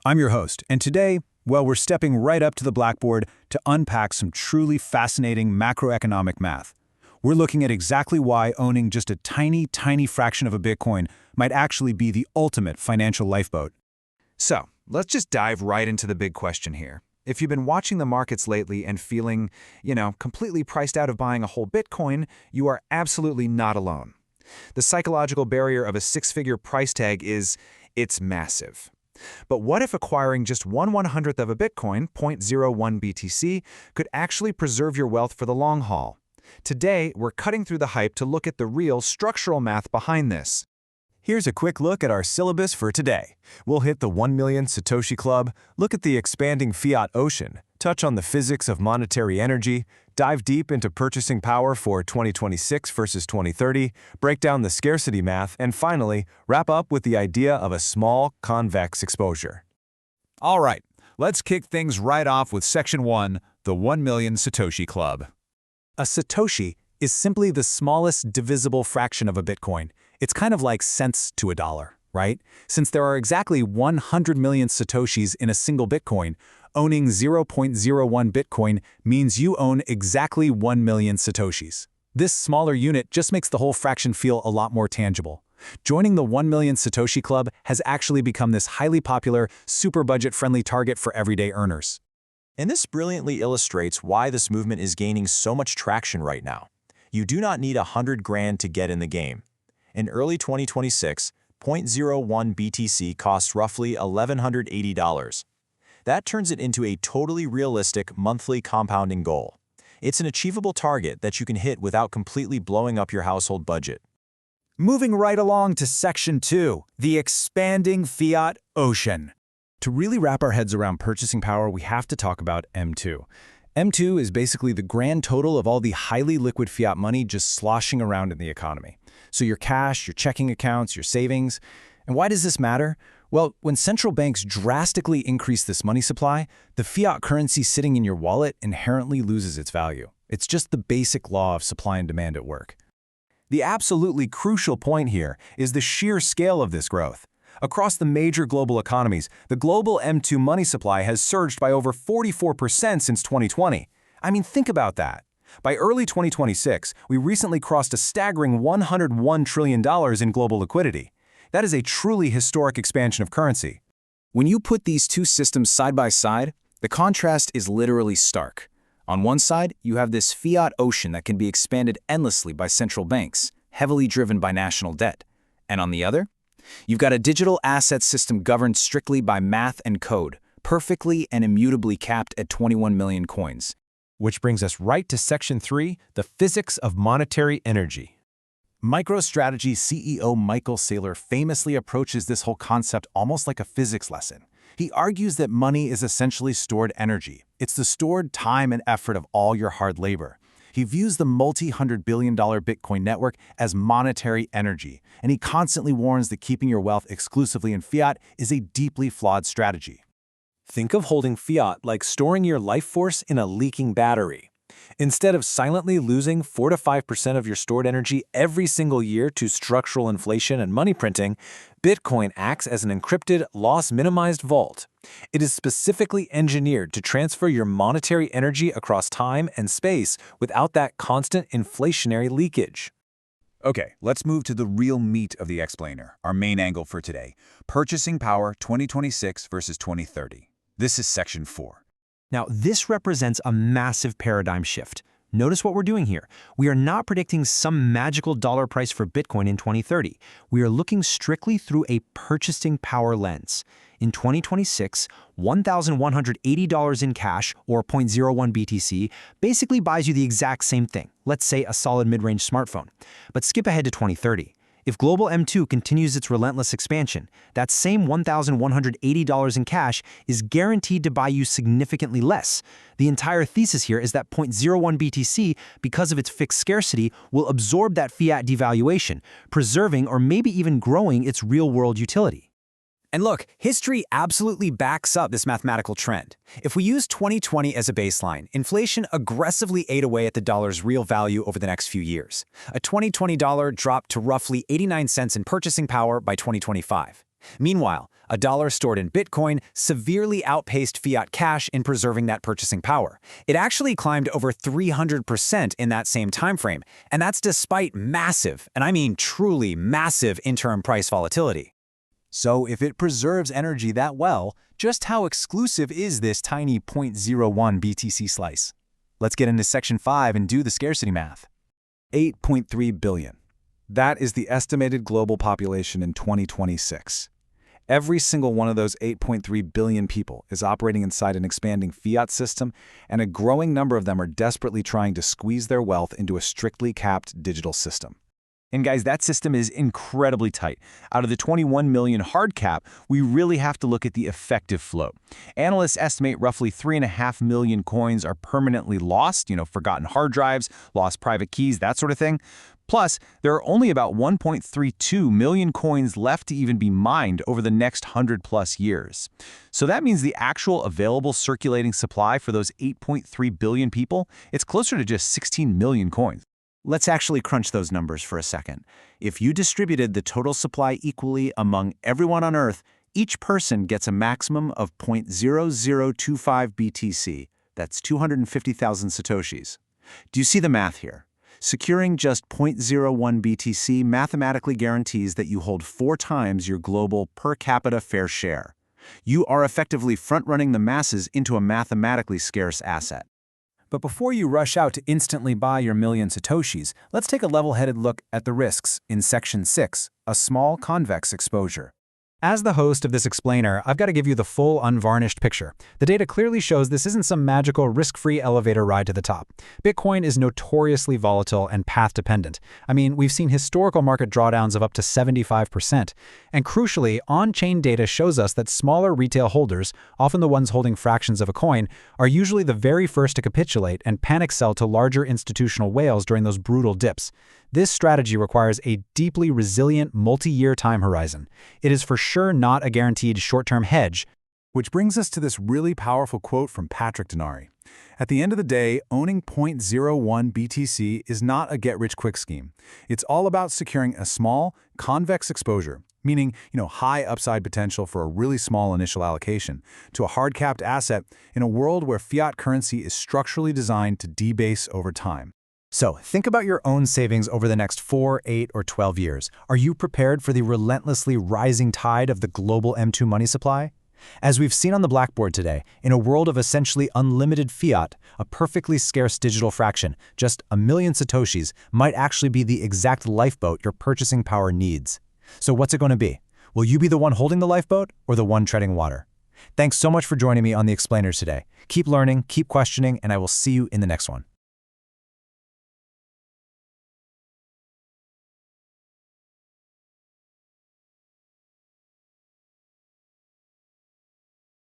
I'm your host, and today, well, we're stepping right up to the blackboard to unpack some truly fascinating macroeconomic math. We're looking at exactly why owning just a tiny, tiny fraction of a Bitcoin might actually be the ultimate financial lifeboat. So, let's just dive right into the big question here. If you've been watching the markets lately and feeling, completely priced out of buying a whole Bitcoin, you are absolutely not alone. The psychological barrier of a six-figure price tag it's massive. But what if acquiring just 1/100th of a Bitcoin, 0.01 BTC, could actually preserve your wealth for the long haul? Today, we're cutting through the hype to look at the real structural math behind this. Here's a quick look at our syllabus for today. We'll hit the 1 million Satoshi Club, look at the expanding fiat ocean, touch on the physics of monetary energy, dive deep into purchasing power for 2026 versus 2030, break down the scarcity math, and finally, wrap up with the idea of a small, convex exposure. All right, let's kick things right off with Section 1, the 1 million Satoshi Club. A Satoshi is simply the smallest divisible fraction of a Bitcoin. It's kind of like cents to a dollar, right? Since there are exactly 100 million Satoshis in a single Bitcoin, owning 0.01 Bitcoin means you own exactly 1 million Satoshis. This smaller unit just makes the whole fraction feel a lot more tangible. Joining the 1 million Satoshi Club has actually become this highly popular, super budget-friendly target for everyday earners. And this brilliantly illustrates why this movement is gaining so much traction right now. You do not need 100 grand to get in the game. In early 2026, 0.01 BTC costs roughly $1,180. That turns it into a totally realistic monthly compounding goal. It's an achievable target that you can hit without completely blowing up your household budget. Moving right along to Section 2, the expanding fiat ocean. To really wrap our heads around purchasing power, we have to talk about M2. M2 is basically the grand total of all the highly liquid fiat money just sloshing around in the economy. So your cash, your checking accounts, your savings. And why does this matter? Well, when central banks drastically increase this money supply, the fiat currency sitting in your wallet inherently loses its value. It's just the basic law of supply and demand at work. The absolutely crucial point here is the sheer scale of this growth. Across the major global economies, the global M2 money supply has surged by over 44% since 2020. I mean, think about that. By early 2026, we recently crossed a staggering $101 trillion in global liquidity. That is a truly historic expansion of currency. When you put these two systems side by side, the contrast is literally stark. On one side, you have this fiat ocean that can be expanded endlessly by central banks, heavily driven by national debt. And on the other, you've got a digital asset system governed strictly by math and code, perfectly and immutably capped at 21 million coins. Which brings us right to Section 3, the physics of monetary energy. MicroStrategy CEO Michael Saylor famously approaches this whole concept almost like a physics lesson. He argues that money is essentially stored energy. It's the stored time and effort of all your hard labor. He views the multi-hundred-billion-dollar Bitcoin network as monetary energy, and he constantly warns that keeping your wealth exclusively in fiat is a deeply flawed strategy. Think of holding fiat like storing your life force in a leaking battery. Instead of silently losing 4 to 5% of your stored energy every single year to structural inflation and money printing, Bitcoin acts as an encrypted, loss-minimized vault. It is specifically engineered to transfer your monetary energy across time and space without that constant inflationary leakage. Okay, let's move to the real meat of the explainer, our main angle for today, purchasing power 2026 versus 2030. This is Section 4. Now, this represents a massive paradigm shift. Notice what we're doing here. We are not predicting some magical dollar price for Bitcoin in 2030. We are looking strictly through a purchasing power lens. In 2026, $1,180 in cash, or 0.01 BTC, basically buys you the exact same thing, let's say a solid mid-range smartphone. But skip ahead to 2030. If global M2 continues its relentless expansion, that same $1,180 in cash is guaranteed to buy you significantly less. The entire thesis here is that 0.01 BTC, because of its fixed scarcity, will absorb that fiat devaluation, preserving or maybe even growing its real-world utility. And look, history absolutely backs up this mathematical trend. If we use 2020 as a baseline, inflation aggressively ate away at the dollar's real value over the next few years. A 2020 dollar dropped to roughly 89 cents in purchasing power by 2025. Meanwhile, A dollar stored in Bitcoin severely outpaced fiat cash in preserving that purchasing power. It actually climbed over 300% in that same time frame, and that's despite massive, and I mean truly massive, interim price volatility. So if it preserves energy that well, just how exclusive is this tiny 0.01 BTC slice? Let's get into Section 5 and do the scarcity math. 8.3 billion. That is the estimated global population in 2026. Every single one of those 8.3 billion people is operating inside an expanding fiat system, and a growing number of them are desperately trying to squeeze their wealth into a strictly capped digital system. And guys, that system is incredibly tight. Out of the 21 million hard cap, we really have to look at the effective float. Analysts estimate roughly 3.5 million coins are permanently lost, forgotten hard drives, lost private keys, that sort of thing. Plus, there are only about 1.32 million coins left to even be mined over the next 100+ years. So that means the actual available circulating supply for those 8.3 billion people, it's closer to just 16 million coins. Let's actually crunch those numbers for a second. If you distributed the total supply equally among everyone on Earth, each person gets a maximum of 0.0025 BTC. That's 250,000 Satoshis. Do you see the math here? Securing just 0.01 BTC mathematically guarantees that you hold 4 times your global per capita fair share. You are effectively front-running the masses into a mathematically scarce asset. But before you rush out to instantly buy your million Satoshis, let's take a level-headed look at the risks in Section 6, a small convex exposure. As the host of this explainer, I've got to give you the full unvarnished picture. The data clearly shows this isn't some magical risk-free elevator ride to the top. Bitcoin is notoriously volatile and path-dependent. I mean, we've seen historical market drawdowns of up to 75%. And crucially, on-chain data shows us that smaller retail holders, often the ones holding fractions of a coin, are usually the very first to capitulate and panic sell to larger institutional whales during those brutal dips. This strategy requires a deeply resilient multi-year time horizon. It is for sure not a guaranteed short-term hedge. Which brings us to this really powerful quote from Patrick Denari. At the end of the day, owning 0.01 BTC is not a get-rich-quick scheme. It's all about securing a small, convex exposure, meaning, high upside potential for a really small initial allocation, to a hard-capped asset in a world where fiat currency is structurally designed to debase over time. So, think about your own savings over the next 4, 8, or 12 years. Are you prepared for the relentlessly rising tide of the global M2 money supply? As we've seen on the blackboard today, in a world of essentially unlimited fiat, a perfectly scarce digital fraction, just a million Satoshis, might actually be the exact lifeboat your purchasing power needs. So what's it going to be? Will you be the one holding the lifeboat or the one treading water? Thanks so much for joining me on the Explainers today. Keep learning, keep questioning, and I will see you in the next one.